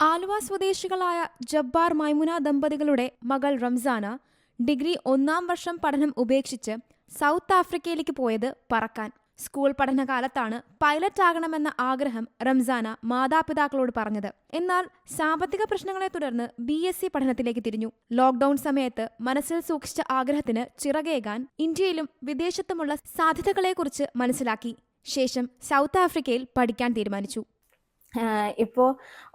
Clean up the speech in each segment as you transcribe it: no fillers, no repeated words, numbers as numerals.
ആലുവ സ്വദേശികളായ ജബ്ബാർ മൈമുന ദമ്പതികളുടെ മകൾ റംസാന ഡിഗ്രി 1-ാം വർഷം പഠനം ഉപേക്ഷിച്ച് സൗത്ത് ആഫ്രിക്കയിലേക്ക് പോയത് പറക്കാൻ. സ്കൂൾ പഠനകാലത്താണ് പൈലറ്റ് ആകണമെന്ന ആഗ്രഹം റംസാന മാതാപിതാക്കളോട് പറഞ്ഞത്. എന്നാൽ സാമ്പത്തിക പ്രശ്നങ്ങളെ തുടർന്ന് BSc പഠനത്തിലേക്ക് തിരിഞ്ഞു. ലോക്ക്ഡൌൺ സമയത്ത് മനസ്സിൽ സൂക്ഷിച്ച ആഗ്രഹത്തിന് ചിറകേകാൻ ഇന്ത്യയിലും വിദേശത്തുമുള്ള സാധ്യതകളെക്കുറിച്ച് മനസ്സിലാക്കി. ശേഷം സൗത്ത് ആഫ്രിക്കയിൽ പഠിക്കാൻ തീരുമാനിച്ചു. ഇപ്പോൾ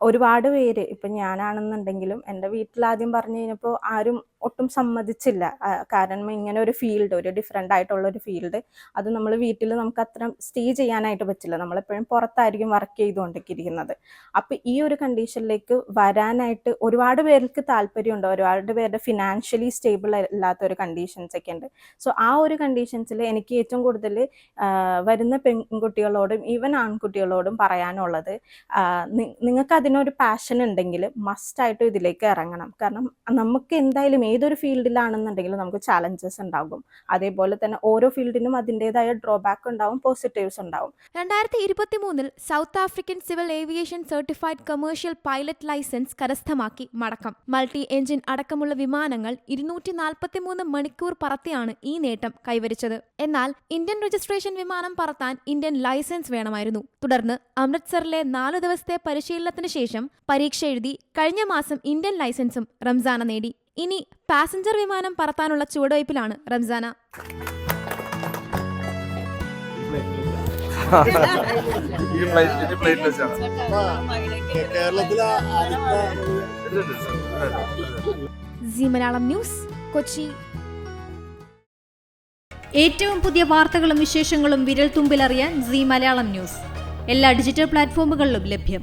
ഒരുപാട് പേര്, ഇപ്പം ഞാനാണെന്നുണ്ടെങ്കിലും എൻ്റെ വീട്ടിലാദ്യം പറഞ്ഞു കഴിഞ്ഞപ്പോൾ ആരും ഒട്ടും സമ്മതിച്ചില്ല. കാരണം ഇങ്ങനെ ഒരു ഫീൽഡ്, ഒരു ഡിഫറെൻ്റ് ആയിട്ടുള്ള ഒരു ഫീൽഡ്, അത് നമ്മൾ വീട്ടിൽ നമുക്ക് അത്ര സ്റ്റേ ചെയ്യാനായിട്ട് പറ്റില്ല. നമ്മളെപ്പോഴും പുറത്തായിരിക്കും വർക്ക് ചെയ്തുകൊണ്ടിരിക്കുന്നത്. അപ്പോൾ ഈ ഒരു കണ്ടീഷനിലേക്ക് വരാനായിട്ട് ഒരുപാട് പേർക്ക് താല്പര്യമുണ്ട്. ഒരുപാട് പേരുടെ ഫിനാൻഷ്യലി സ്റ്റേബിൾ അല്ലാത്ത ഒരു കണ്ടീഷൻസ് ഒക്കെ ഉണ്ട്. സോ ആ ഒരു കണ്ടീഷൻസിൽ എനിക്ക് ഏറ്റവും കൂടുതൽ വരുന്ന പെൺകുട്ടികളോടും ഈവൻ ആൺകുട്ടികളോടും പറയാനുള്ളത്, നിങ്ങൾക്ക് അതിനൊരു പാഷൻ ഉണ്ടെങ്കിൽ മസ്റ്റായിട്ടും ഇതിലേക്ക് ഇറങ്ങണം. കാരണം നമുക്ക് എന്തായാലും ഏതൊരു ഫീൽഡിലാണെന്നുണ്ടെങ്കിലും നമുക്ക് ചാലഞ്ചസ് ഉണ്ടാകും. അതേപോലെ തന്നെ ഓരോ ഫീൽഡിനും അതിൻ്റെതായ ഡ്രോബാക്ക് ഉണ്ടാവും, പോസിറ്റീവ്സ് ഉണ്ടാവും. 2023 South African civil aviation certified commercial pilot licence കരസ്ഥമാക്കി മടക്കം. മൾട്ടി എഞ്ചിൻ അടക്കമുള്ള വിമാനങ്ങൾ 243 മണിക്കൂർ പറത്തിയാണ് ഈ നേട്ടം കൈവരിച്ചത്. എന്നാൽ ഇന്ത്യൻ രജിസ്ട്രേഷൻ വിമാനം പറത്താൻ ഇന്ത്യൻ ലൈസൻസ് വേണമായിരുന്നു. തുടർന്ന് അമൃത്സറിലെ 4 ദിവസത്തെ പരിശീലനത്തിന് ശേഷം പരീക്ഷ എഴുതി കഴിഞ്ഞ മാസം ഇന്ത്യൻ ലൈസൻസും റംസാന നേടി. ഇനി പാസഞ്ചർ വിമാനം പറത്താനുള്ള ചുവടുവയ്പിലാണ് റംസാന. Zee Malayalam news, Kochi. ഏറ്റവും പുതിയ വാർത്തകളും വിശേഷങ്ങളും വിരൽ തുമ്പിലറിയാൻ സീ മലയാളം ന്യൂസ് എല്ലാ ഡിജിറ്റൽ പ്ലാറ്റ്ഫോമുകളിലും ലഭ്യം.